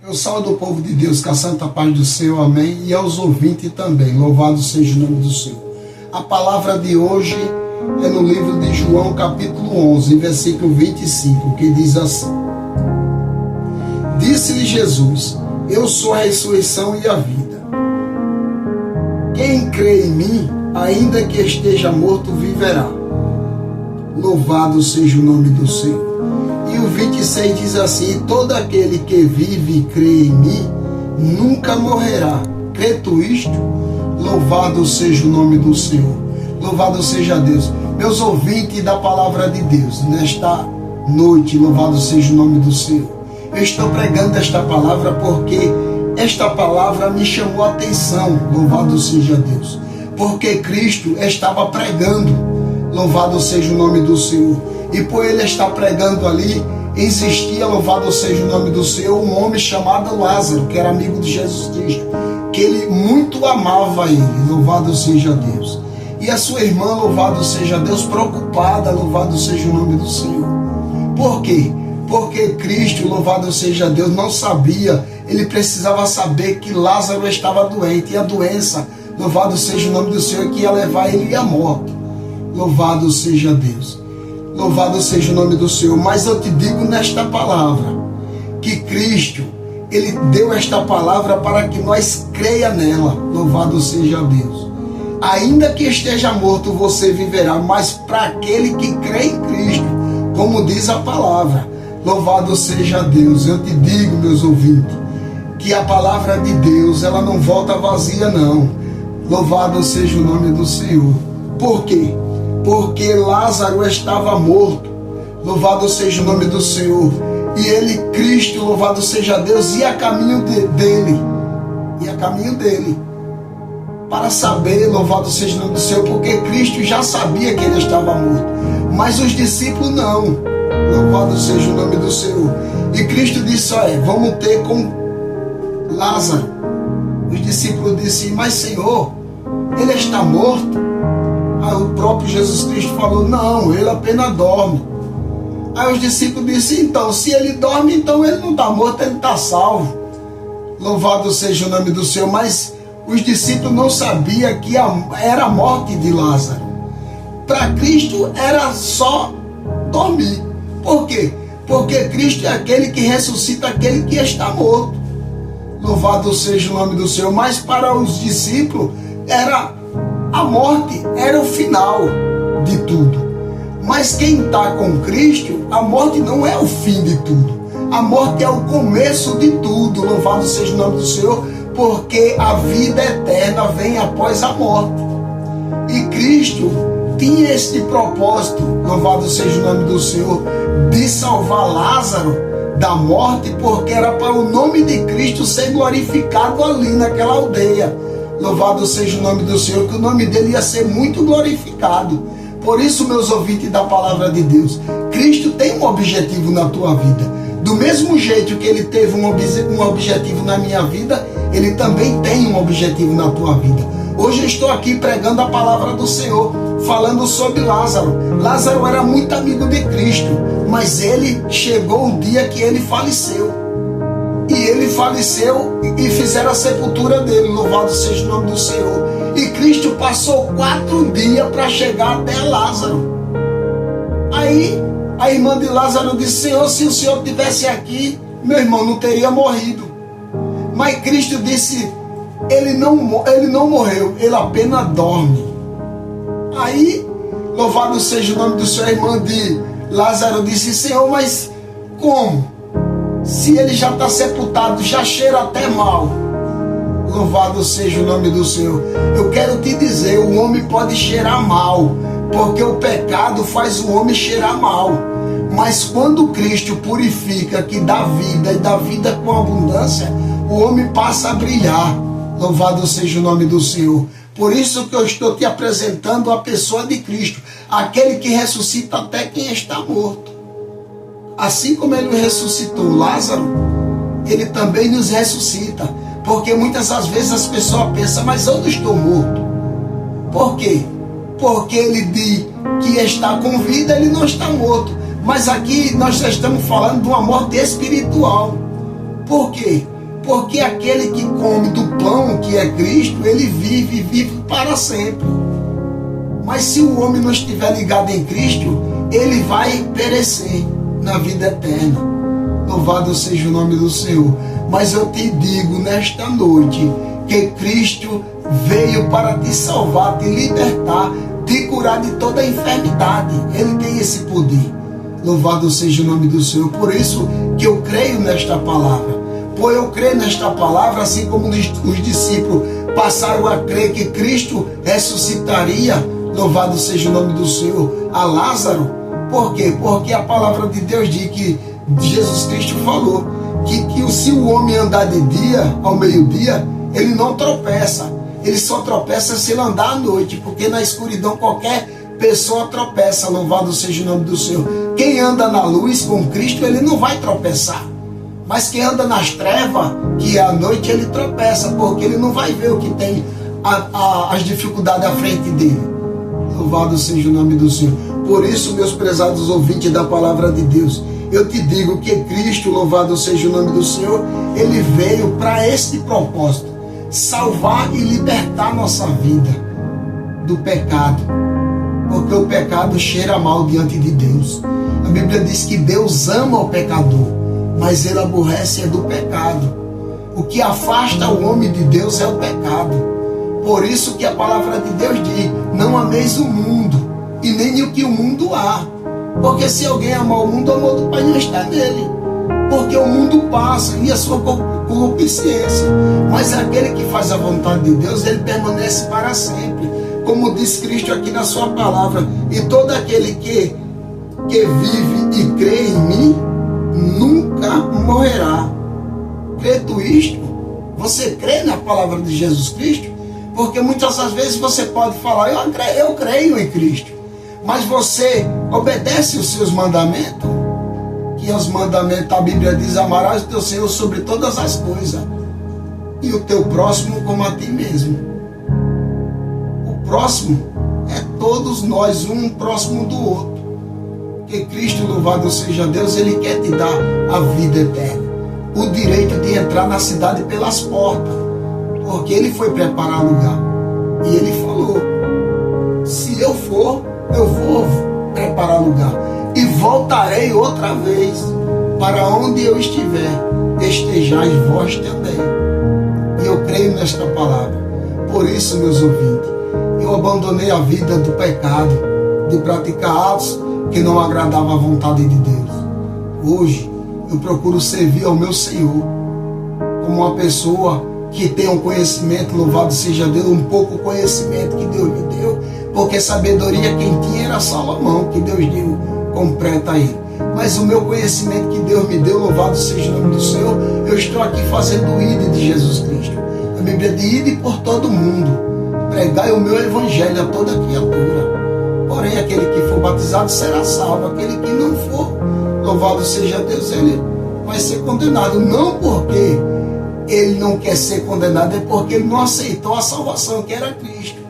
Eu saúdo o povo de Deus com a santa paz do Senhor, amém, e aos ouvintes também, louvado seja o nome do Senhor. A palavra de hoje é no livro de João, capítulo 11, versículo 25, que diz assim: Disse-lhe Jesus: Eu sou a ressurreição e a vida. Quem crê em mim, ainda que esteja morto, viverá. Louvado seja o nome do Senhor. E o 26 diz assim: todo aquele que vive e crê em mim nunca morrerá. Crê tu isto? Louvado seja o nome do Senhor. Louvado seja Deus. Meus ouvintes da palavra de Deus, nesta noite, louvado seja o nome do Senhor. Eu estou pregando esta palavra porque esta palavra me chamou a atenção. Louvado seja Deus. Porque Cristo estava pregando. Louvado seja o nome do Senhor. E por ele estar pregando ali, existia, louvado seja o nome do Senhor, um homem chamado Lázaro, que era amigo de Jesus Cristo, que ele muito amava ele, louvado seja Deus. E a sua irmã, louvado seja Deus, preocupada, louvado seja o nome do Senhor. Por quê? Porque Cristo, louvado seja Deus, não sabia, ele precisava saber que Lázaro estava doente, e a doença, louvado seja o nome do Senhor, que ia levar ele à morte. Louvado seja Deus. Louvado seja o nome do Senhor. Mas eu te digo nesta palavra, que Cristo, ele deu esta palavra para que nós creia nela. Louvado seja Deus. Ainda que esteja morto, você viverá. Mas para aquele que crê em Cristo, como diz a palavra, louvado seja Deus. Eu te digo, meus ouvintes, que a palavra de Deus, ela não volta vazia, não. Louvado seja o nome do Senhor. Por quê? Porque Lázaro estava morto, louvado seja o nome do Senhor, e ele, Cristo, louvado seja Deus, ia a caminho dele, para saber, louvado seja o nome do Senhor, porque Cristo já sabia que ele estava morto, mas os discípulos não, louvado seja o nome do Senhor. E Cristo disse: olha, vamos ter com Lázaro. Os discípulos disseram: mas Senhor, ele está morto. Aí o próprio Jesus Cristo falou: não, ele apenas dorme. Aí os discípulos disseram: então, se ele dorme, então ele não está morto, ele está salvo. Louvado seja o nome do Senhor. Mas os discípulos não sabiam que era a morte de Lázaro. Para Cristo era só dormir. Por quê? Porque Cristo é aquele que ressuscita aquele que está morto. Louvado seja o nome do Senhor. Mas para os discípulos a morte era o final de tudo. Mas quem está com Cristo, a morte não é o fim de tudo. A morte é o começo de tudo. Louvado seja o nome do Senhor, porque a vida eterna vem após a morte. E Cristo tinha este propósito, louvado seja o nome do Senhor, de salvar Lázaro da morte, porque era para o nome de Cristo ser glorificado ali naquela aldeia. Louvado seja o nome do Senhor, que o nome dele ia ser muito glorificado. Por isso, meus ouvintes da palavra de Deus, Cristo tem um objetivo na tua vida. Do mesmo jeito que ele teve um objetivo na minha vida, ele também tem um objetivo na tua vida. Hoje eu estou aqui pregando a palavra do Senhor, falando sobre Lázaro. Lázaro era muito amigo de Cristo, mas ele chegou um dia que ele faleceu. E ele faleceu e fizeram a sepultura dele, louvado seja o nome do Senhor. E Cristo passou 4 dias para chegar até Lázaro. Aí a irmã de Lázaro disse: Senhor, se o Senhor estivesse aqui, meu irmão não teria morrido. Mas Cristo disse: ele não morreu, ele apenas dorme. Aí, louvado seja o nome do Senhor, a irmã de Lázaro disse: Senhor, mas como? Se ele já está sepultado, já cheira até mal. Louvado seja o nome do Senhor. Eu quero te dizer, o homem pode cheirar mal, porque o pecado faz o homem cheirar mal. Mas quando Cristo purifica, que dá vida e dá vida com abundância, o homem passa a brilhar. Louvado seja o nome do Senhor. Por isso que eu estou te apresentando a pessoa de Cristo, aquele que ressuscita até quem está morto. Assim como ele ressuscitou Lázaro, ele também nos ressuscita. Porque muitas das vezes as pessoas pensam: mas eu não estou morto. Por quê? Porque ele diz que está com vida, ele não está morto. Mas aqui nós já estamos falando de uma morte espiritual. Por quê? Porque aquele que come do pão que é Cristo, ele vive para sempre. Mas se o homem não estiver ligado em Cristo, ele vai perecer na vida eterna. Louvado seja o nome do Senhor. Mas eu te digo nesta noite que Cristo veio para te salvar, te libertar, te curar de toda a enfermidade. Ele tem esse poder. Louvado seja o nome do Senhor. Por isso que eu creio nesta palavra. Por eu creio nesta palavra, assim como os discípulos passaram a crer que Cristo ressuscitaria, louvado seja o nome do Senhor, a Lázaro. Por quê? Porque a palavra de Deus diz que Jesus Cristo falou que se o homem andar de dia, ao meio-dia, ele não tropeça. Ele só tropeça se ele andar à noite, porque na escuridão qualquer pessoa tropeça, louvado seja o nome do Senhor. Quem anda na luz com Cristo, ele não vai tropeçar. Mas quem anda nas trevas, que é à noite, ele tropeça, porque ele não vai ver o que tem as dificuldades à frente dele. Louvado seja o nome do Senhor. Por isso, meus prezados ouvintes da palavra de Deus, eu te digo que Cristo, louvado seja o nome do Senhor, ele veio para esse propósito, salvar e libertar nossa vida do pecado, porque o pecado cheira mal diante de Deus. A Bíblia diz que Deus ama o pecador, mas ele aborrece do pecado. O que afasta o homem de Deus é o pecado. Por isso que a palavra de Deus diz: não ameis o mundo e nem o que o mundo há, porque se alguém amar o mundo, o amor do Pai não está nele, porque o mundo passa e a sua concupiscência, mas aquele que faz a vontade de Deus, ele permanece para sempre, como diz Cristo aqui na sua palavra. E todo aquele que vive e crê em mim nunca morrerá. Crê tu isto? Você crê na palavra de Jesus Cristo? Porque muitas das vezes você pode falar: eu creio em Cristo, mas você obedece os seus mandamentos? Que os mandamentos, a Bíblia diz: amarás o teu Senhor sobre todas as coisas, e o teu próximo como a ti mesmo. O próximo é todos nós, um próximo do outro. Que Cristo, louvado seja Deus, ele quer te dar a vida eterna, o direito de entrar na cidade pelas portas, porque ele foi preparar lugar. E ele falou: se eu for, eu vou preparar lugar e voltarei outra vez para onde eu estiver, estejais vós também. E eu creio nesta palavra. Por isso, meus ouvintes, eu abandonei a vida do pecado, de praticar atos que não agradavam à vontade de Deus. Hoje eu procuro servir ao meu Senhor como uma pessoa que tem um conhecimento, louvado seja Deus, um pouco conhecimento que Deus me deu, porque sabedoria quem tinha era Salomão, que Deus deu completa a ele. Mas o meu conhecimento que Deus me deu, louvado seja o nome do Senhor, eu estou aqui fazendo o ID de Jesus Cristo. A Bíblia diz: ide por todo mundo, pregai o meu evangelho a toda criatura. Porém, aquele que for batizado será salvo, aquele que não for, louvado seja Deus, ele vai ser condenado. Não porque ele não quer ser condenado, é porque ele não aceitou a salvação que era Cristo.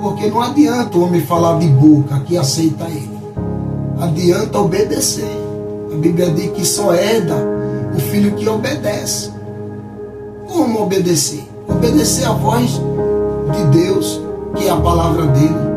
Porque não adianta o homem falar de boca que aceita ele, adianta obedecer. A Bíblia diz que só herda o filho que obedece. Como obedecer? Obedecer a voz de Deus, que é a palavra dele.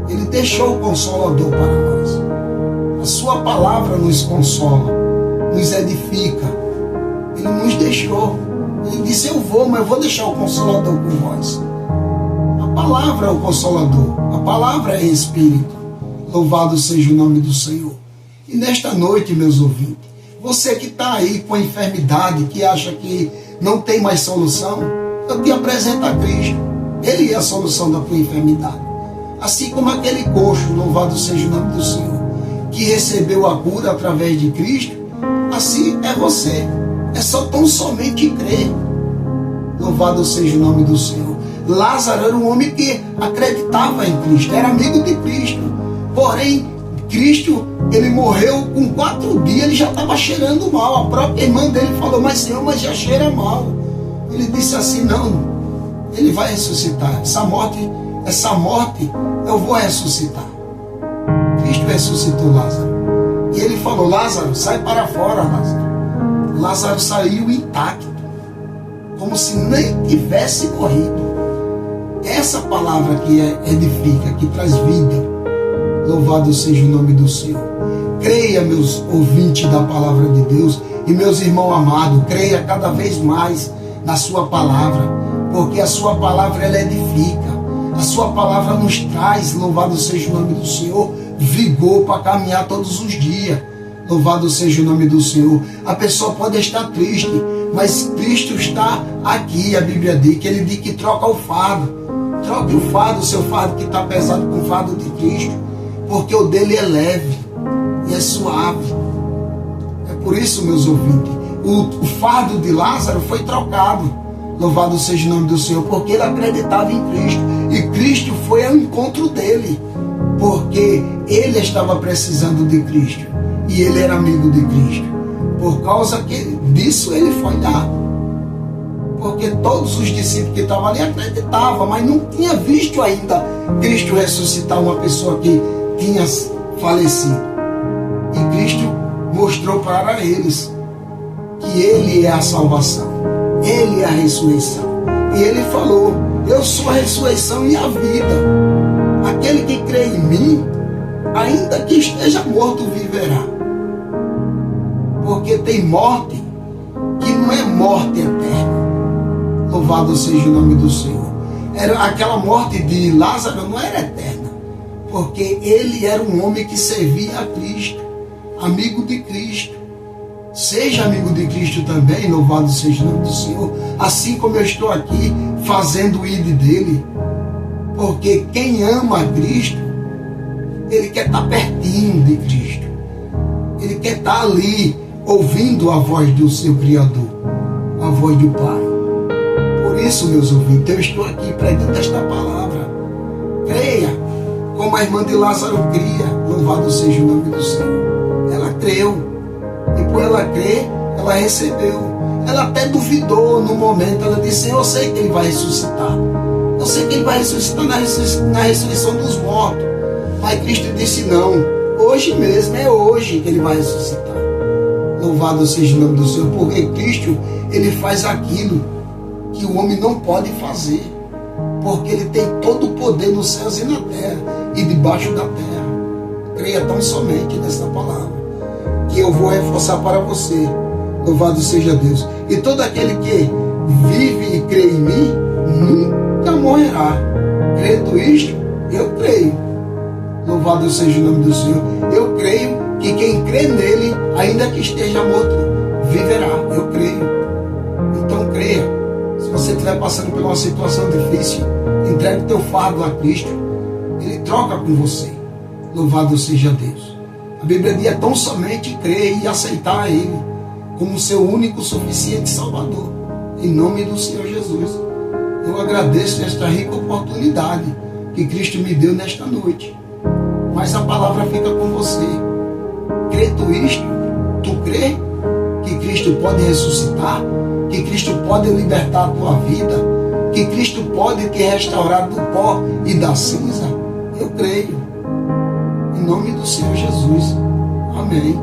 Ele deixou o Consolador para nós. A sua palavra nos consola, nos edifica. Ele nos deixou. Ele disse: eu vou, mas eu vou deixar o Consolador com vós. A palavra é o Consolador. A palavra é Espírito. Louvado seja o nome do Senhor. E nesta noite, meus ouvintes, você que está aí com a enfermidade, que acha que não tem mais solução, eu te apresento a Cristo. Ele é a solução da tua enfermidade. Assim como aquele coxo, louvado seja o nome do Senhor, que recebeu a cura através de Cristo, assim é você. É só tão somente crer. Louvado seja o nome do Senhor. Lázaro era um homem que acreditava em Cristo, era amigo de Cristo. Porém, Cristo, ele morreu com 4 dias, ele já estava cheirando mal. A própria irmã dele falou: mas Senhor, mas já cheira mal. Ele disse assim: não, ele vai ressuscitar. Essa morte eu vou ressuscitar. Cristo ressuscitou Lázaro. E ele falou: Lázaro, sai para fora, Lázaro. Lázaro saiu intacto, como se nem tivesse morrido. Essa palavra que edifica, que traz vida, louvado seja o nome do Senhor. Creia, meus ouvintes da palavra de Deus, e meus irmãos amados, creia cada vez mais na sua palavra, porque a sua palavra ela edifica, a sua palavra nos traz, louvado seja o nome do Senhor, vigor para caminhar todos os dias. Louvado seja o nome do Senhor. A pessoa pode estar triste, mas Cristo está aqui. A Bíblia diz que ele diz que troca o fardo. Troque o fardo, o seu fardo que está pesado, com o fardo de Cristo, porque o dele é leve e é suave. É por isso, meus ouvintes, o fardo de Lázaro foi trocado. Louvado seja o nome do Senhor, porque ele acreditava em Cristo. E Cristo foi ao encontro dele, porque ele estava precisando de Cristo. E ele era amigo de Cristo. Por causa disso ele foi lá. Porque todos os discípulos que estavam ali acreditavam, mas não tinha visto ainda Cristo ressuscitar uma pessoa que tinha falecido. E Cristo mostrou para eles que ele é a salvação, ele é a ressurreição. E ele falou: eu sou a ressurreição e a vida. Aquele que crê em mim, ainda que esteja morto, viverá. Porque tem morte que não é morte eterna. Louvado seja o nome do Senhor. Aquela morte de Lázaro não era eterna, porque ele era um homem que servia a Cristo, amigo de Cristo. Seja amigo de Cristo também, louvado seja o nome do Senhor, assim como eu estou aqui fazendo o ID dele. Porque quem ama a Cristo, ele quer estar pertinho de Cristo, ele quer estar ali ouvindo a voz do seu Criador, a voz do Pai. Por isso, meus ouvintes, eu estou aqui pregando esta palavra. Creia, como a irmã de Lázaro cria, louvado seja o nome do Senhor. Ela creu, e por ela crer, ela recebeu. Ela até duvidou no momento, ela disse: eu sei que ele vai ressuscitar, eu sei que ele vai ressuscitar na ressurreição dos mortos. Mas Cristo disse: não, hoje mesmo, é hoje que ele vai ressuscitar. Louvado seja o nome do Senhor, porque Cristo, ele faz aquilo que o homem não pode fazer, porque ele tem todo o poder nos céus e na terra e debaixo da terra. Creia tão somente nessa palavra, que eu vou reforçar para você. Louvado seja Deus. E todo aquele que vive e crê em mim nunca morrerá. Crendo isto, eu creio. Louvado seja o nome do Senhor. Eu creio que quem crê nele, ainda que esteja morto, viverá. Eu creio. Então creia. Se você estiver passando por uma situação difícil, entregue o teu fardo a Cristo. Ele troca com você. Louvado seja Deus. A Bíblia diz: é tão somente crer e aceitar a Ele como seu único suficiente Salvador. Em nome do Senhor Jesus. Eu agradeço esta rica oportunidade que Cristo me deu nesta noite. Mas a palavra fica com você. Crê tu isto? Tu crê que Cristo pode ressuscitar? Que Cristo pode libertar a tua vida? Que Cristo pode te restaurar do pó e da cinza? Eu creio. Em nome do Senhor Jesus. Amém.